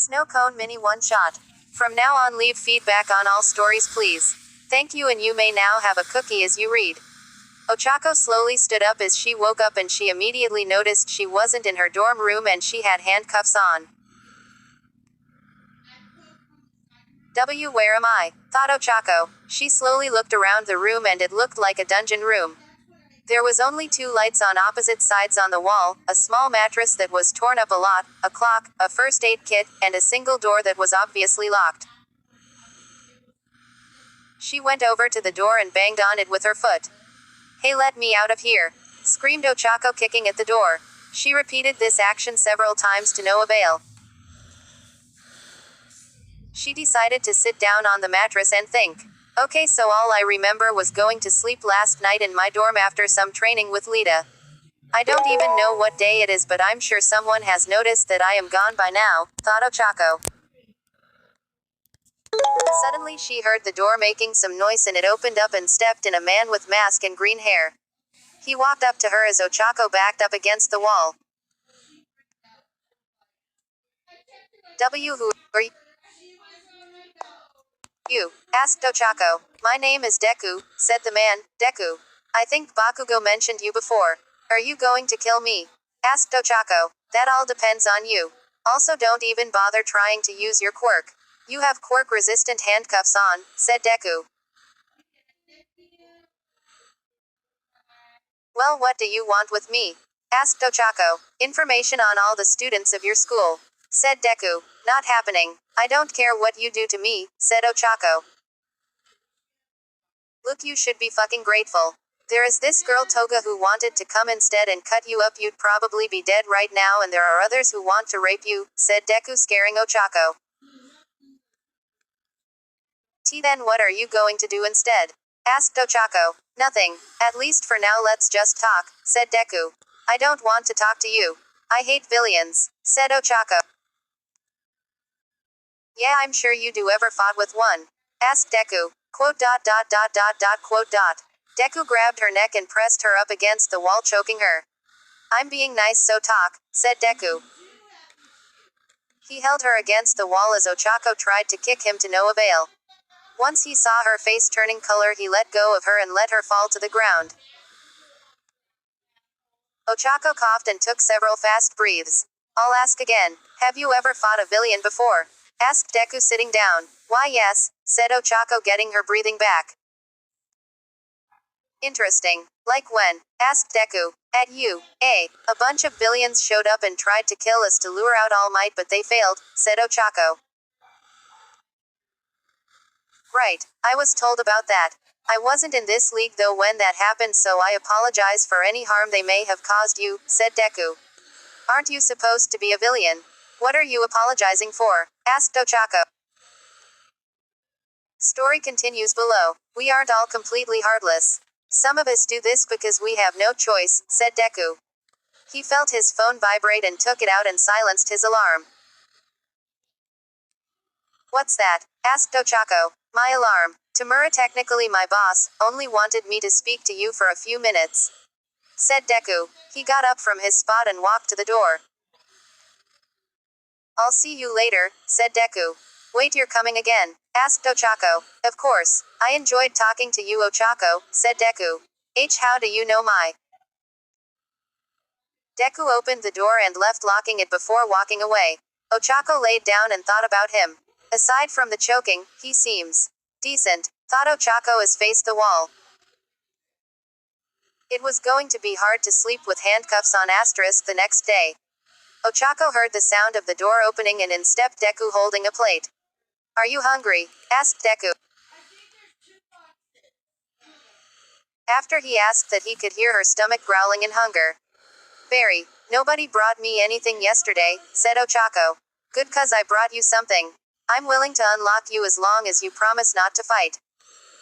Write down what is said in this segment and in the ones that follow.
Snow Cone Mini One Shot. From now on, leave feedback on all stories, please. Thank you, and you may now have a cookie as you read. Ochako slowly stood up as she woke up, and she immediately noticed she wasn't in her dorm room and she had handcuffs on. Where am I? Thought Ochako. She slowly looked around the room and it looked like a dungeon room. There was only 2 lights on opposite sides on the wall, a small mattress that was torn up a lot, a clock, a first aid kit, and a single door that was obviously locked. She went over to the door and banged on it with her foot. "Hey, let me out of here!" screamed Ochako, kicking at the door. She repeated this action several times to no avail. She decided to sit down on the mattress and think. Okay, so all I remember was going to sleep last night in my dorm after some training with Lita. I don't even know what day it is, but I'm sure someone has noticed that I am gone by now, thought Ochako. Suddenly she heard the door making some noise and it opened up and stepped in a man with mask and green hair. He walked up to her as Ochako backed up against the wall. Who are you? Asked Ochako. My name is Deku, said the man. Deku. I think Bakugo mentioned you before. Are you going to kill me? Asked Ochako. That all depends on you. Also, don't even bother trying to use your quirk. You have quirk-resistant handcuffs on, said Deku. Well, what do you want with me? Asked Ochako. Information on all the students of your school, said Deku. Not happening. I don't care what you do to me, said Ochako. Look, you should be fucking grateful. There is this girl Toga who wanted to come instead and cut you up. You'd probably be dead right now, and there are others who want to rape you, said Deku, scaring Ochako. Then what are you going to do instead? Asked Ochako. Nothing. At least for now, let's just talk, said Deku. I don't want to talk to you. I hate villains, said Ochako. Yeah, I'm sure you do. Ever fought with one? Asked Deku. Quote. Deku grabbed her neck and pressed her up against the wall, choking her. I'm being nice, so talk, said Deku. He held her against the wall as Ochako tried to kick him to no avail. Once he saw her face turning color, he let go of her and let her fall to the ground. Ochako coughed and took several fast breaths. I'll ask again. Have you ever fought a villain before? Asked Deku, sitting down. Why, yes, said Ochako, getting her breathing back. Interesting. Like when? Asked Deku. At you. A bunch of villains showed up and tried to kill us to lure out All Might, but they failed, said Ochako. Right, I was told about that. I wasn't in this league though when that happened, so I apologize for any harm they may have caused you, said Deku. Aren't you supposed to be a villain? What are you apologizing for? Asked Ochako. Story continues below. We aren't all completely heartless. Some of us do this because we have no choice, said Deku. He felt his phone vibrate and took it out and silenced his alarm. What's that? Asked Ochako. My alarm. Tamura, technically my boss, only wanted me to speak to you for a few minutes, said Deku. He got up from his spot and walked to the door. I'll see you later, said Deku. Wait, you're coming again? Asked Ochako. Of course. I enjoyed talking to you, Ochako, said Deku. How do you know my? Deku opened the door and left, locking it before walking away. Ochako laid down and thought about him. Aside from the choking, he seems decent, thought Ochako as faced the wall. It was going to be hard to sleep with handcuffs on * the next day. Ochako heard the sound of the door opening and in stepped Deku holding a plate. Are you hungry? Asked Deku. After he asked that, he could hear her stomach growling in hunger. Very. Nobody brought me anything yesterday, said Ochako. Good, 'cause I brought you something. I'm willing to unlock you as long as you promise not to fight.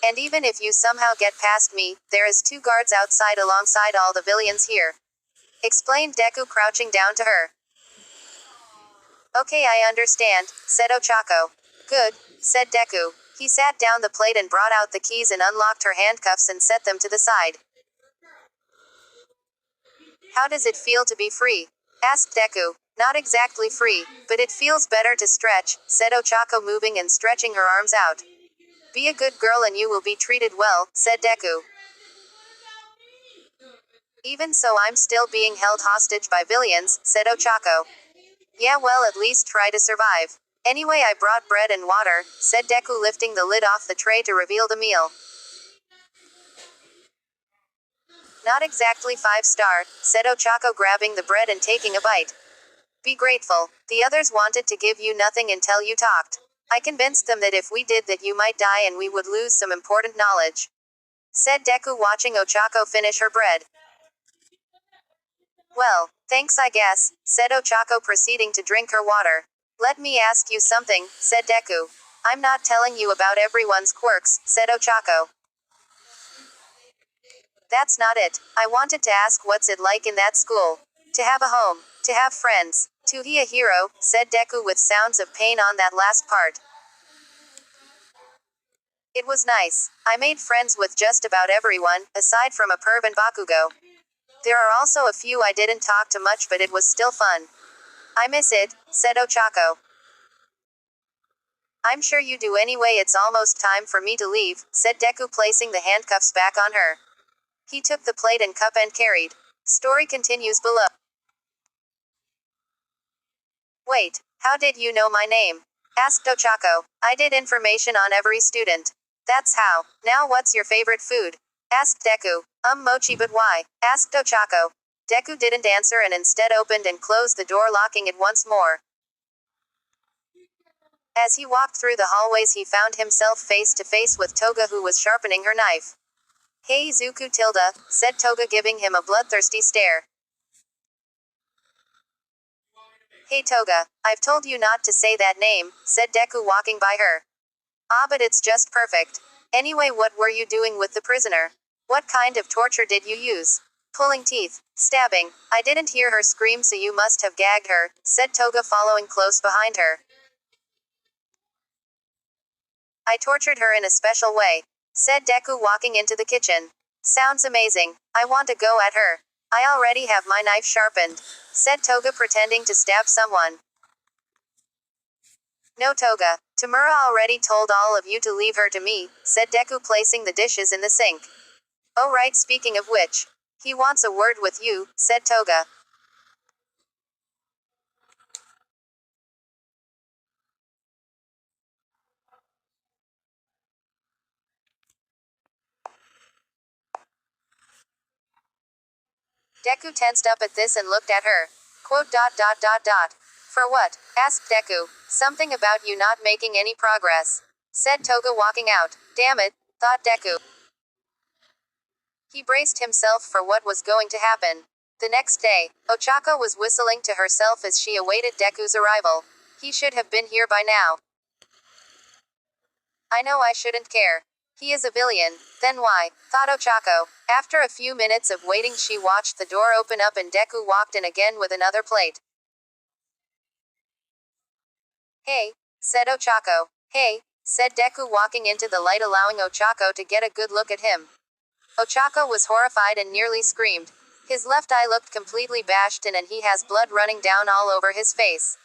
And even if you somehow get past me, there is 2 guards outside alongside all the villains here, explained Deku, crouching down to her. Okay, I understand, said Ochako. Good, said Deku. He sat down the plate and brought out the keys and unlocked her handcuffs and set them to the side. How does it feel to be free? Asked Deku. Not exactly free, but it feels better to stretch, said Ochako, moving and stretching her arms out. Be a good girl and you will be treated well, said Deku. Even so, I'm still being held hostage by villains, said Ochako. Yeah, well, at least try to survive. Anyway, I brought bread and water, said Deku, lifting the lid off the tray to reveal the meal. Not exactly 5-star, said Ochako, grabbing the bread and taking a bite. Be grateful. The others wanted to give you nothing until you talked. I convinced them that if we did that you might die and we would lose some important knowledge, said Deku, watching Ochako finish her bread. Well, thanks I guess, said Ochako, proceeding to drink her water. Let me ask you something, said Deku. I'm not telling you about everyone's quirks, said Ochako. That's not it. I wanted to ask what's it like in that school. To have a home. To have friends. To be a hero, said Deku with sounds of pain on that last part. It was nice. I made friends with just about everyone, aside from a perv and Bakugo. There are also a few I didn't talk to much, but it was still fun. I miss it, said Ochako. I'm sure you do anyway. It's almost time for me to leave, said Deku, placing the handcuffs back on her. He took the plate and cup and carried. Story continues below. Wait, how did you know my name? Asked Ochako. I did information on every student. That's how. Now what's your favorite food? Asked Deku. Mochi, but why? Asked Ochako. Deku didn't answer and instead opened and closed the door, locking it once more. As he walked through the hallways, he found himself face to face with Toga, who was sharpening her knife. Hey Zuku Tilda, said Toga, giving him a bloodthirsty stare. Hey Toga, I've told you not to say that name, said Deku, walking by her. Ah, but it's just perfect. Anyway, what were you doing with the prisoner? What kind of torture did you use? Pulling teeth. Stabbing. I didn't hear her scream, so you must have gagged her, said Toga, following close behind her. I tortured her in a special way, said Deku, walking into the kitchen. Sounds amazing. I want to go at her. I already have my knife sharpened, said Toga, pretending to stab someone. No, Toga. Tamura already told all of you to leave her to me, said Deku, placing the dishes in the sink. Oh right, speaking of which. He wants a word with you, said Toga. Deku tensed up at this and looked at her. Quote. For what? Asked Deku. Something about you not making any progress, said Toga, walking out. Damn it, thought Deku. He braced himself for what was going to happen. The next day, Ochako was whistling to herself as she awaited Deku's arrival. He should have been here by now. I know I shouldn't care. He is a villain. Then why? Thought Ochako. After a few minutes of waiting, she watched the door open up and Deku walked in again with another plate. Hey, said Ochako. Hey, said Deku, walking into the light, allowing Ochako to get a good look at him. Ochako was horrified and nearly screamed. His left eye looked completely bashed in and he has blood running down all over his face.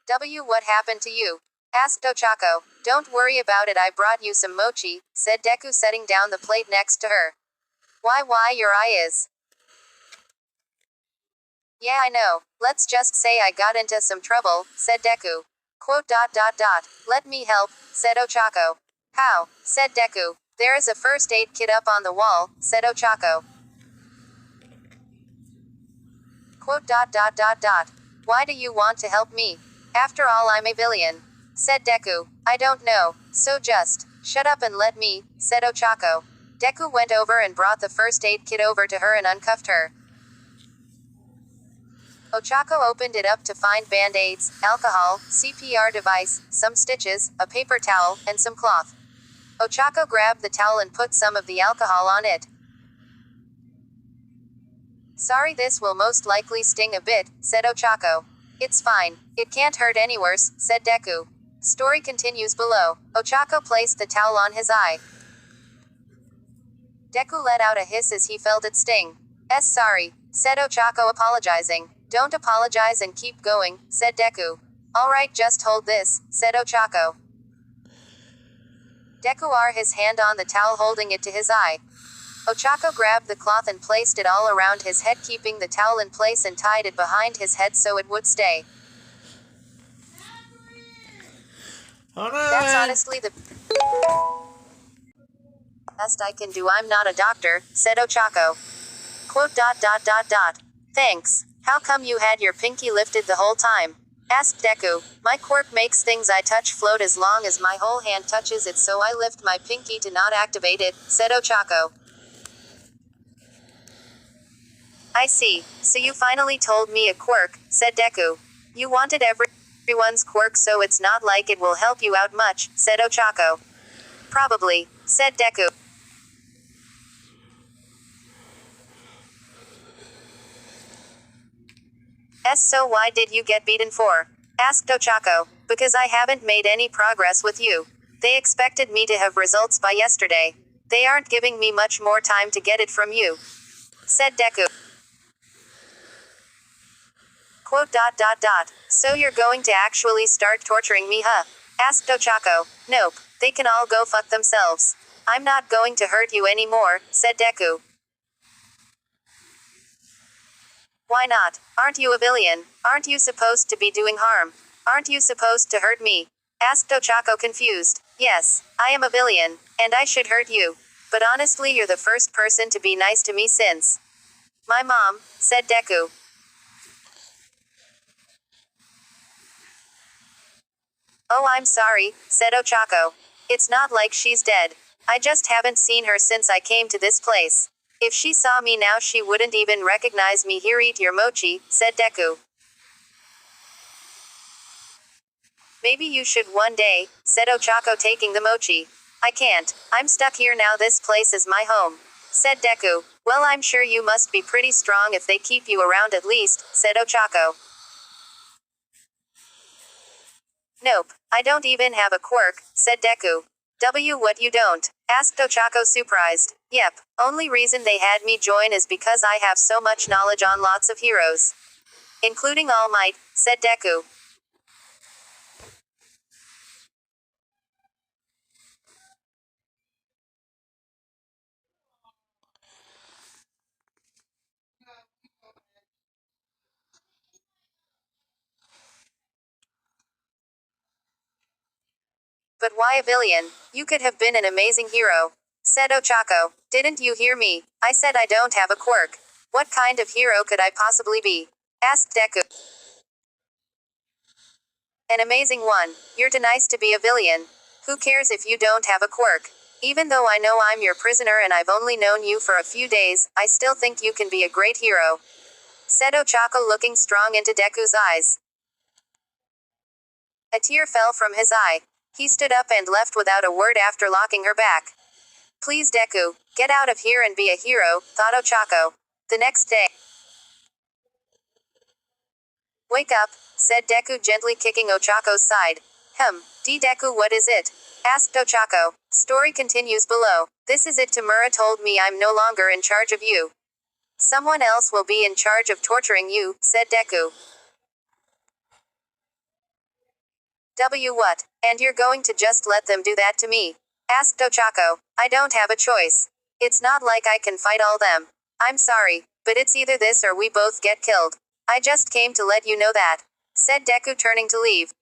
What happened to you? Asked Ochako. Don't worry about it, I brought you some mochi, said Deku, setting down the plate next to her. Why, your eye is. Yeah, I know. Let's just say I got into some trouble, said Deku. Quote. Let me help, said Ochako. How? Said Deku. There is a first aid kit up on the wall, said Ochako. Quote. Why do you want to help me? After all, I'm a villain, said Deku. I don't know, so just shut up and let me, said Ochako. Deku went over and brought the first aid kit over to her and uncuffed her. Ochako opened it up to find band-aids, alcohol, CPR device, some stitches, a paper towel, and some cloth. Ochako grabbed the towel and put some of the alcohol on it. Sorry, this will most likely sting a bit, said Ochako. It's fine. It can't hurt any worse, said Deku. Story continues below. Ochako placed the towel on his eye. Deku let out a hiss as he felt it sting. Sorry, said Ochako, apologizing. Don't apologize and keep going, said Deku. Alright, just hold this, said Ochako. Deku his hand on the towel, holding it to his eye. Ochako grabbed the cloth and placed it all around his head, keeping the towel in place, and tied it behind his head so it would stay. That's honestly the best I can do. I'm not a doctor, said Ochako. Quote. Thanks. How come you had your pinky lifted the whole time? Asked Deku. My quirk makes things I touch float as long as my whole hand touches it, so I lift my pinky to not activate it, said Ochako. I see. So you finally told me a quirk, said Deku. You wanted everyone's quirk, so it's not like it will help you out much, said Ochako. Probably, said Deku. So why did you get beaten for? Asked Ochako. Because I haven't made any progress with you. They expected me to have results by yesterday. They aren't giving me much more time to get it from you, said Deku. Quote. So you're going to actually start torturing me, huh? Asked Ochako. Nope. They can all go fuck themselves. I'm not going to hurt you anymore, said Deku. Why not? Aren't you a villain? Aren't you supposed to be doing harm? Aren't you supposed to hurt me? Asked Ochako, confused. Yes, I am a villain, and I should hurt you. But honestly, you're the first person to be nice to me since my mom, said Deku. Oh, I'm sorry, said Ochako. It's not like she's dead. I just haven't seen her since I came to this place. If she saw me now, she wouldn't even recognize me. Here, eat your mochi, said Deku. Maybe you should one day, said Ochako, taking the mochi. I can't. I'm stuck here now. This place is my home, said Deku. Well, I'm sure you must be pretty strong if they keep you around at least, said Ochako. Nope, I don't even have a quirk, said Deku. What, you don't? Asked Ochako, surprised. Yep, only reason they had me join is because I have so much knowledge on lots of heroes, including All Might, said Deku. But why a villain? You could have been an amazing hero, said Ochako. Didn't you hear me? I said I don't have a quirk. What kind of hero could I possibly be? Asked Deku. An amazing one. You're too nice to be a villain. Who cares if you don't have a quirk? Even though I know I'm your prisoner and I've only known you for a few days, I still think you can be a great hero, said Ochako, looking strong into Deku's eyes. A tear fell from his eye. He stood up and left without a word after locking her back. Please, Deku, get out of here and be a hero, thought Ochako. The next day. Wake up, said Deku, gently kicking Ochako's side. Deku, what is it? Asked Ochako. Story continues below. This is it. Tamura told me I'm no longer in charge of you. Someone else will be in charge of torturing you, said Deku. What? And you're going to just let them do that to me? Asked Ochako. I don't have a choice. It's not like I can fight all them. I'm sorry, but it's either this or we both get killed. I just came to let you know that, said Deku, turning to leave.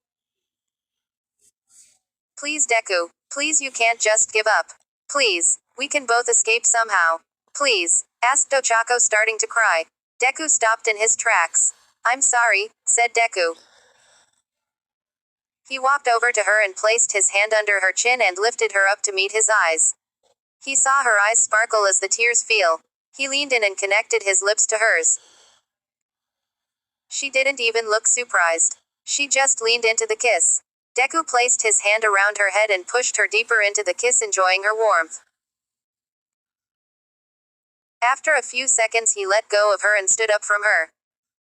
Please, Deku. Please, you can't just give up. Please. We can both escape somehow. Please. Asked Ochako, starting to cry. Deku stopped in his tracks. I'm sorry, said Deku. He walked over to her and placed his hand under her chin and lifted her up to meet his eyes. He saw her eyes sparkle as the tears fell. He leaned in and connected his lips to hers. She didn't even look surprised. She just leaned into the kiss. Deku placed his hand around her head and pushed her deeper into the kiss, enjoying her warmth. After a few seconds, he let go of her and stood up from her.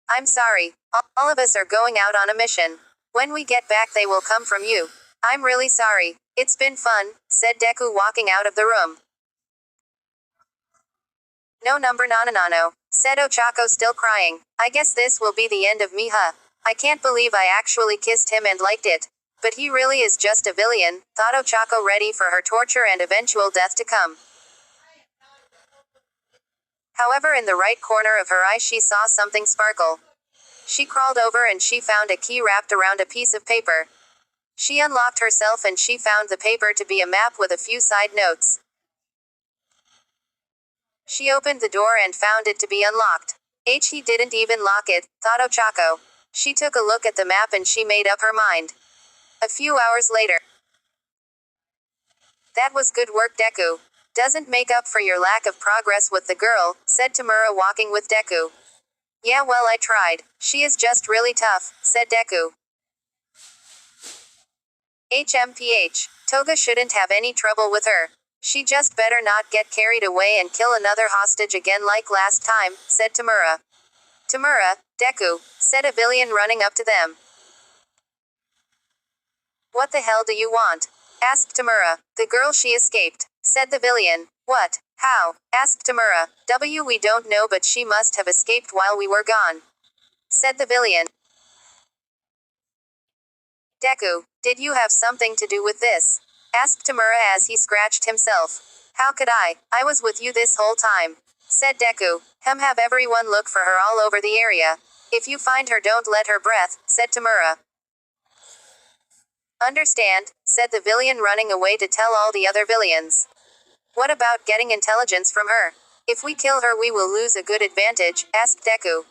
I'm sorry. All of us are going out on a mission. When we get back, they will come from you. I'm really sorry. It's been fun, said Deku, walking out of the room. No number nananano. said Ochako, still crying. I guess this will be the end of me, huh? I can't believe I actually kissed him and liked it. But he really is just a villain, thought Ochako, ready for her torture and eventual death to come. However, in the right corner of her eye she saw something sparkle. She crawled over and she found a key wrapped around a piece of paper. She unlocked herself and she found the paper to be a map with a few side notes. She opened the door and found it to be unlocked. He didn't even lock it, thought Ochako. She took a look at the map and she made up her mind. A few hours later. That was good work, Deku. Doesn't make up for your lack of progress with the girl, said Tamura, walking with Deku. Yeah, well, I tried. She is just really tough, said Deku. HMPH. Toga shouldn't have any trouble with her. She just better not get carried away and kill another hostage again like last time, said Tamura. Tamura, Deku, said a villain running up to them. What the hell do you want? Asked Tamura. The girl she escaped, said the villain. What? How? Asked Tamura. We don't know, but she must have escaped while we were gone, said the villain. Deku, did you have something to do with this? Asked Tamura as he scratched himself. How could I? I was with you this whole time, said Deku. Have everyone look for her all over the area. If you find her, don't let her breath, said Tamura. Understand, said the villain, running away to tell all the other villains. What about getting intelligence from her? If we kill her we will lose a good advantage, asked Deku.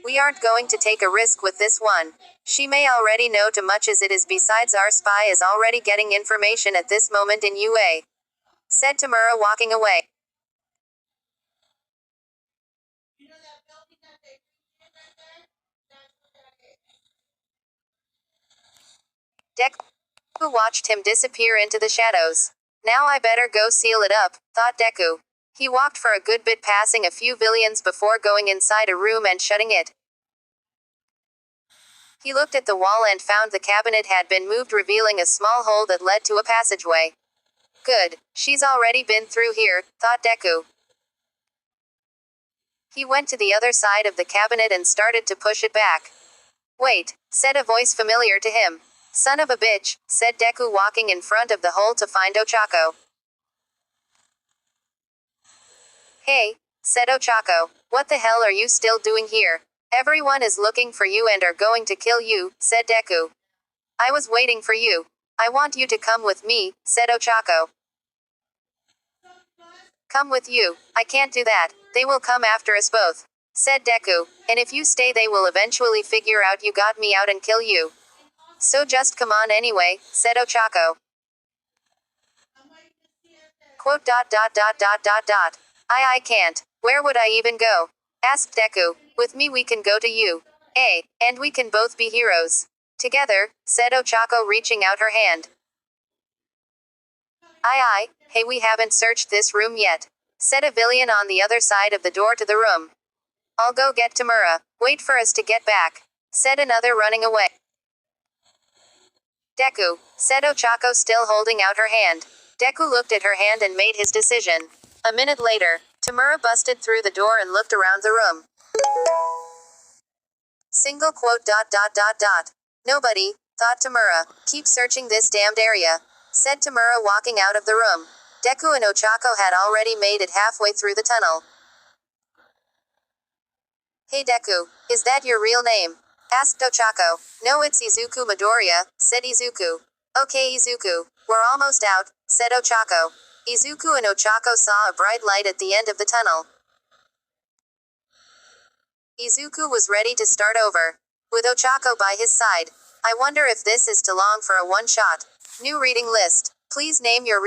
We aren't going to take a risk with this one. She may already know too much as it is, besides our spy is already getting information at this moment in UA, said Tamura, walking away. Deku watched him disappear into the shadows. Now I better go seal it up, thought Deku. He walked for a good bit, passing a few villains before going inside a room and shutting it. He looked at the wall and found the cabinet had been moved, revealing a small hole that led to a passageway. Good, she's already been through here, thought Deku. He went to the other side of the cabinet and started to push it back. Wait, said a voice familiar to him. Son of a bitch, said Deku, walking in front of the hole to find Ochako. Hey, said Ochako. What the hell are you still doing here? Everyone is looking for you and are going to kill you, said Deku. I was waiting for you. I want you to come with me, said Ochako. Come with you? I can't do that. They will come after us both, said Deku. And if you stay they will eventually figure out you got me out and kill you. So just come on anyway, said Ochako. Quote ... I can't. Where would I even go? Asked Deku. With me we can go to you. And we can both be heroes. Together, said Ochako, reaching out her hand. Hey, we haven't searched this room yet, said a villain on the other side of the door to the room. I'll go get Tamura. Wait for us to get back, said another, running away. Deku, said Ochako, still holding out her hand. Deku looked at her hand and made his decision. A minute later, Tamura busted through the door and looked around the room. Single quote ... Nobody, thought Tamura. Keep searching this damned area, said Tamura, walking out of the room. Deku and Ochako had already made it halfway through the tunnel. Hey Deku, is that your real name? Asked Ochako. No, it's Izuku Midoriya, said Izuku. Okay Izuku, we're almost out, said Ochako. Izuku and Ochako saw a bright light at the end of the tunnel. Izuku was ready to start over, with Ochako by his side. I wonder if this is too long for a one-shot. New reading list. Please name your